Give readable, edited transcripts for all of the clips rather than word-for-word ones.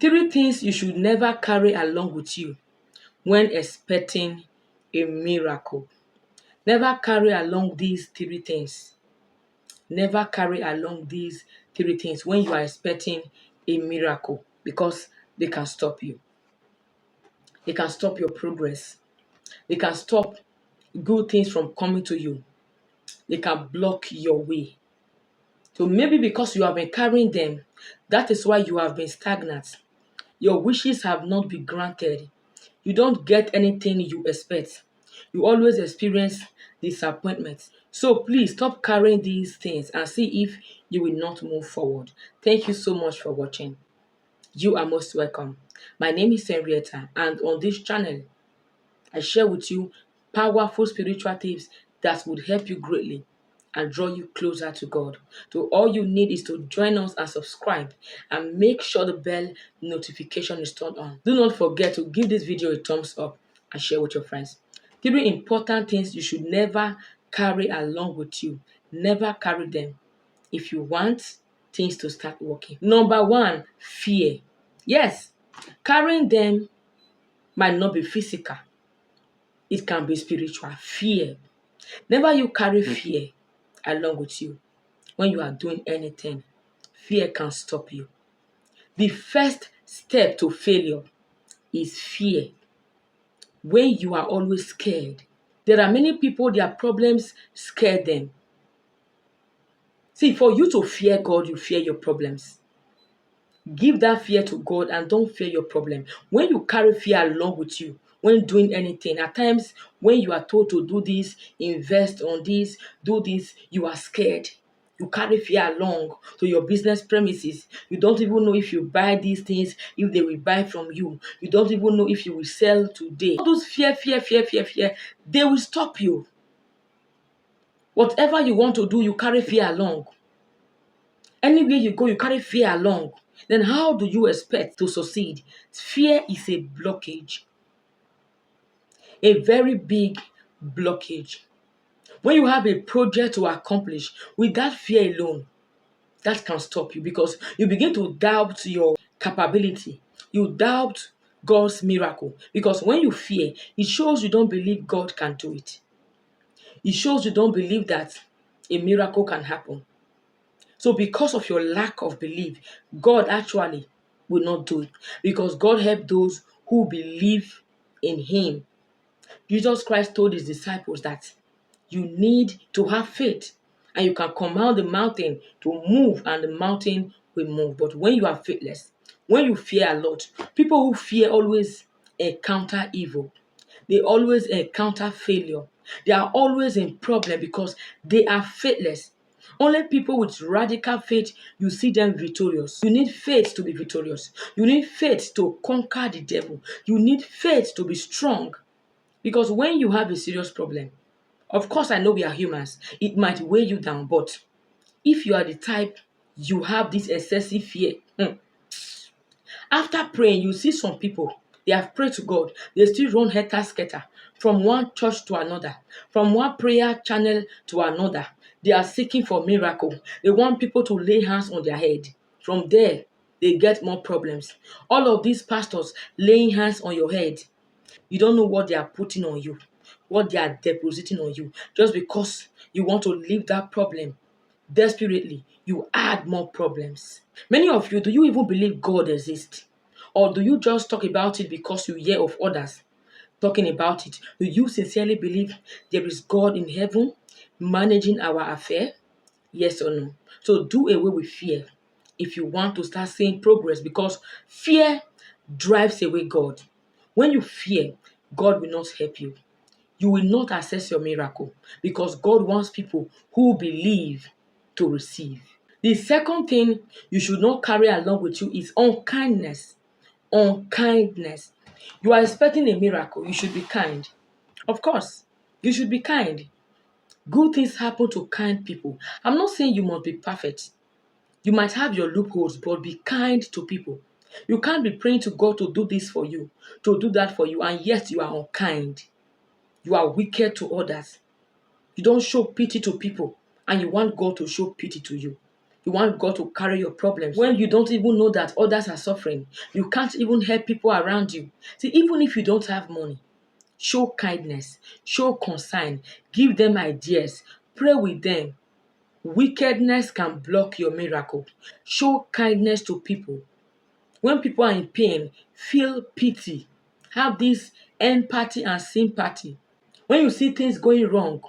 Three things you should never carry along with you when expecting a miracle. Never carry along these three things. Never carry along these three things when you are expecting a miracle, because they can stop you. They can stop your progress. They can stop good things from coming to you. They can block your way. So maybe because you have been carrying them, that is why you have been stagnant. Your wishes have not been granted. You don't get anything you expect. You always experience disappointment. So please stop carrying these things and see if you will not move forward. Thank you so much for watching. You are most welcome. My name is Henrietta, and on this channel, I share with you powerful spiritual tips that would help you greatly and draw you closer to God. So all you need is to join us and subscribe, and make sure the bell notification is turned on. Do not forget to give this video a thumbs up and share with your friends. Three important things you should never carry along with you. Never carry them if you want things to start working. Number one, fear. Yes, carrying them might not be physical. It can be spiritual. Fear. Never you carry fear along with you when you are doing anything. Fear can stop you. The first step to failure is fear. When you are always scared. There are many people, their problems scare them. See, for you to fear God, you fear your problems. Give that fear to God and don't fear your problem. When you carry fear along with you, when doing anything, at times when you are told to do this, invest on this, do this, you are scared. You carry fear along to your business premises. You don't even know if you buy these things, if they will buy from you. You don't even know if you will sell today. All those fear, they will stop you. Whatever you want to do, you carry fear along. Anywhere you go, you carry fear along. Then how do you expect to succeed? Fear is a blockage. A very big blockage. When you have a project to accomplish, with that fear alone, that can stop you, because you begin to doubt your capability. You doubt God's miracle. Because when you fear, it shows you don't believe God can do it. It shows you don't believe that a miracle can happen. So because of your lack of belief, God actually will not do it, because God helped those who believe in him. Jesus Christ told his disciples that you need to have faith, and you can command the mountain to move and the mountain will move. But when you are faithless, when you fear a lot, people who fear always encounter evil. They always encounter failure. They are always in problem because they are faithless. Only people with radical faith, you see them victorious. You need faith to be victorious. You need faith to conquer the devil. You need faith to be strong. Because when you have a serious problem, of course I know we are humans, it might weigh you down, but if you are the type you have this excessive fear, after praying, you see some people, they have prayed to God, they still run helter-skelter from one church to another, from one prayer channel to another. They are seeking for miracle. They want people to lay hands on their head. From there, they get more problems. All of these pastors laying hands on your head, you don't know what they are putting on you, what they are depositing on you, just because you want to leave that problem desperately, you add more problems. Many of you, do you even believe God exists? Or do you just talk about it because you hear of others talking about it? Do you sincerely believe there is God in heaven managing our affair? Yes or no? So do away with fear if you want to start seeing progress, because fear drives away God. When you fear, God will not help you. You will not access your miracle, because God wants people who believe to receive. The second thing you should not carry along with you is unkindness. Unkindness. You are expecting a miracle, you should be kind. Of course, you should be kind. Good things happen to kind people. I'm not saying you must be perfect. You might have your loopholes, but be kind to people. You can't be praying to God to do this for you, to do that for you, and yet you are unkind. You are wicked to others. You don't show pity to people, and you want God to show pity to you. You want God to carry your problems when you don't even know that others are suffering. You can't even help people around you. See, even if you don't have money, show kindness, show concern, give them ideas, pray with them. Wickedness can block your miracle. Show kindness to people. When people are in pain, feel pity. Have this empathy and sympathy. When you see things going wrong,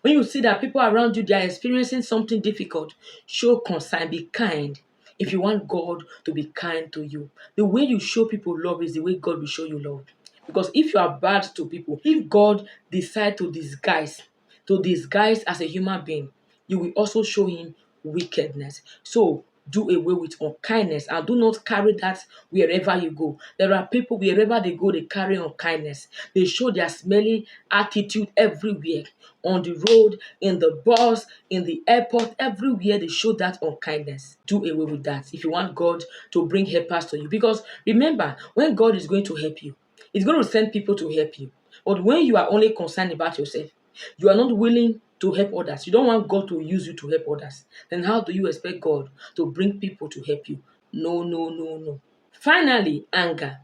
when you see that people around you, they are experiencing something difficult, show concern, be kind. If you want God to be kind to you, the way you show people love is the way God will show you love. Because if you are bad to people, if God decide to disguise as a human being, you will also show him wickedness. So do away with unkindness and do not carry that wherever you go. There are people wherever they go, they carry unkindness. They show their smelly attitude everywhere. On the road, in the bus, in the airport, everywhere they show that unkindness. Do away with that if you want God to bring helpers to you. Because remember, when God is going to help you, He's going to send people to help you. But when you are only concerned about yourself, you are not willing to help others. You don't want God to use you to help others. Then how do you expect God to bring people to help you? No, no, no, no. Finally, anger.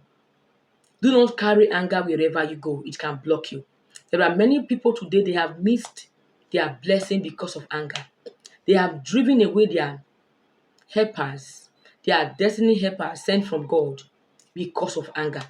Do not carry anger wherever you go. It can block you. There are many people today, they have missed their blessing because of anger. They have driven away their helpers, their destiny helpers sent from God because of anger.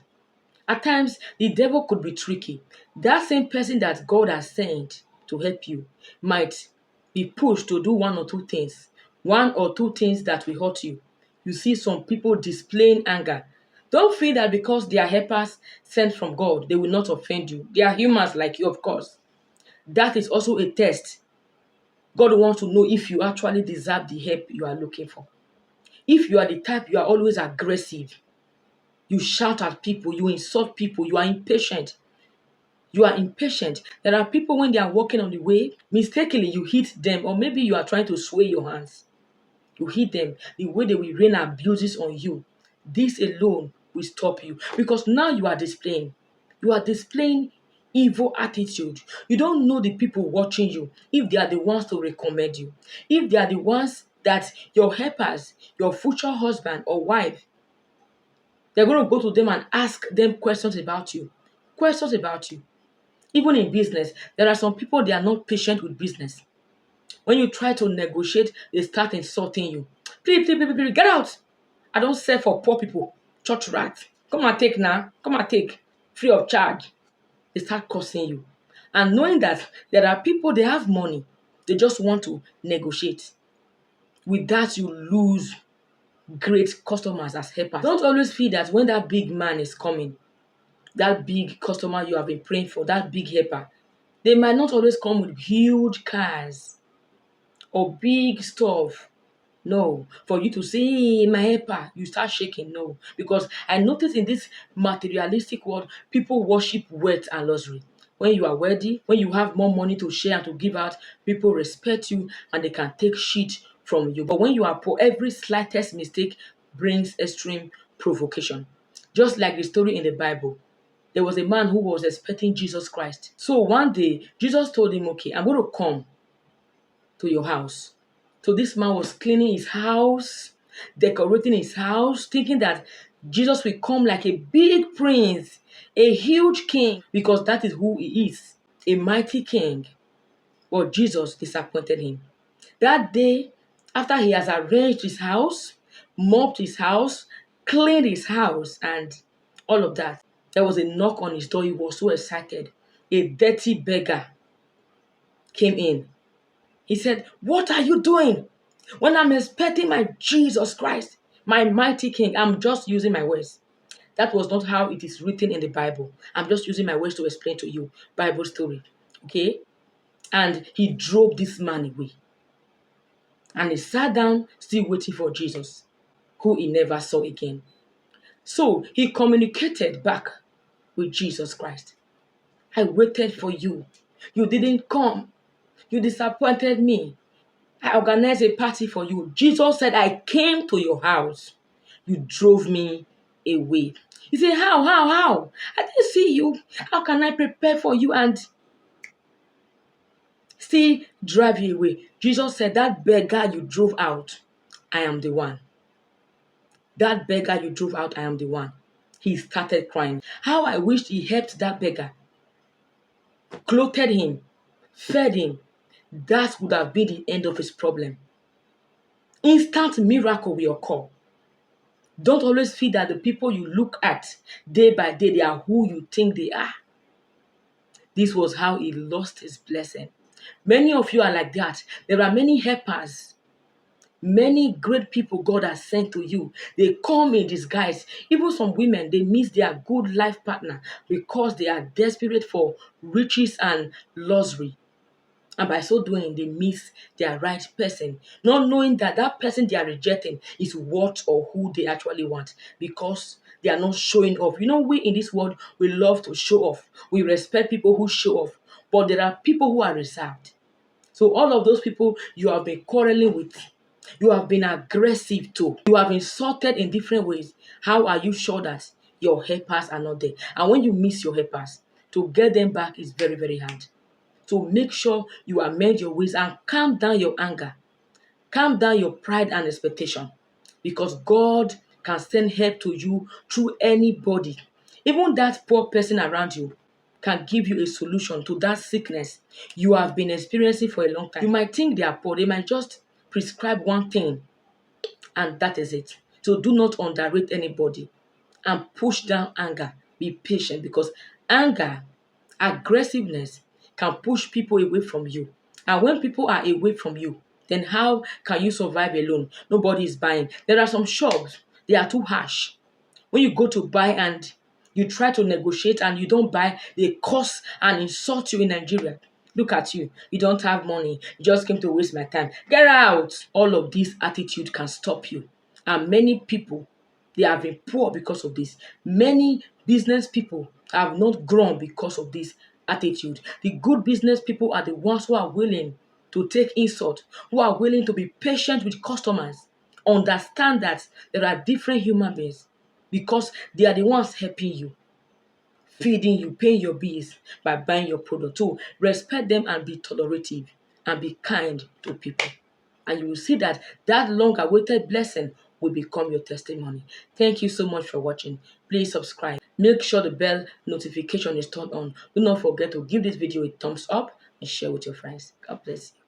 At times, the devil could be tricky. That same person that God has sent to help you might be pushed to do one or two things that will hurt you. You see some people displaying anger. Don't feel that because they are helpers sent from God, they will not offend you. They are humans like you, of course. That is also a test. God wants to know if you actually deserve the help you are looking for. If you are the type you are always aggressive, you shout at people, you insult people, you are impatient. You are impatient. There are people when they are walking on the way, mistakenly you hit them, or maybe you are trying to sway your hands. You hit them, the way they will rain abuses on you. This alone will stop you because now you are displaying evil attitude. You don't know the people watching you, if they are the ones to recommend you, if they are the ones that your helpers, your future husband or wife, they're going to go to them and ask them questions about you. Questions about you. Even in business, there are some people, they are not patient with business. When you try to negotiate, they start insulting you. Please, please, please, please, get out. I don't sell for poor people. Church rat. Come and take now. Come and take. Free of charge. They start cursing you. And knowing that there are people, they have money. They just want to negotiate. With that, you lose great customers as helpers. Don't always feel that when that big man is coming, that big customer you have been praying for, that big helper, they might not always come with huge cars or big stuff. No, for you to say, "Hey, my helper," you start shaking. No, because I notice in this materialistic world, people worship wealth and luxury. When you are wealthy, when you have more money to share and to give out, people respect you and they can take shit from you. But when you are poor, every slightest mistake brings extreme provocation. Just like the story in the Bible, there was a man who was expecting Jesus Christ. So one day, Jesus told him, "Okay, I'm going to come to your house." So this man was cleaning his house, decorating his house, thinking that Jesus will come like a big prince, a huge king, because that is who he is, a mighty king. But Jesus disappointed him. That day, after he has arranged his house, mopped his house, cleaned his house, and all of that, there was a knock on his door. He was so excited. A dirty beggar came in. He said, "What are you doing? When I'm expecting my Jesus Christ, my mighty King." I'm just using my words. That was not how it is written in the Bible. I'm just using my words to explain to you Bible story. Okay? And he drove this man away. And he sat down, still waiting for Jesus, who he never saw again. So he communicated back with Jesus Christ. "I waited for you. You didn't come. You disappointed me. I organized a party for you. Jesus said, I came to your house. You drove me away." You say, how? I didn't see you. How can I prepare for you and still drive you away. Jesus said, that beggar you drove out, I am the one. That beggar you drove out, I am the one. He started crying. How I wished he helped that beggar, clothed him, fed him. That would have been the end of his problem. Instant miracle will occur. Don't always feel that the people you look at day by day, they are who you think they are. This was how he lost his blessing. Many of you are like that. There are many helpers, many great people God has sent to you. They come in disguise. Even some women, they miss their good life partner because they are desperate for riches and luxury. And by so doing, they miss their right person, not knowing that that person they are rejecting is what or who they actually want, because they are not showing off. You know, we in this world, we love to show off. We respect people who show off. But there are people who are reserved. So all of those people you have been quarreling with, you have been aggressive to, you have insulted in different ways. How are you sure that your helpers are not there? And when you miss your helpers, to get them back is very, very hard. So make sure you amend your ways and calm down your anger. Calm down your pride and expectation, because God can send help to you through anybody. Even that poor person around you can give you a solution to that sickness you have been experiencing for a long time. You might think they are poor. They might just prescribe one thing and that is it. So do not underrate anybody and push down anger. Be patient, because anger, aggressiveness can push people away from you. And when people are away from you, then how can you survive alone? Nobody is buying. There are some shops, they are too harsh. When you go to buy and you try to negotiate and you don't buy, they curse and insult you in Nigeria. Look at you. You don't have money. You just came to waste my time. Get out. All of this attitude can stop you. And many people, they have been poor because of this. Many business people have not grown because of this attitude. The good business people are the ones who are willing to take insult, who are willing to be patient with customers, understand that there are different human beings, because they are the ones helping you, feeding you, paying your bills by buying your product. So respect them and be tolerative and be kind to people. And you will see that that long-awaited blessing will become your testimony. Thank you so much for watching. Please subscribe. Make sure the bell notification is turned on. Do not forget to give this video a thumbs up and share with your friends. God bless you.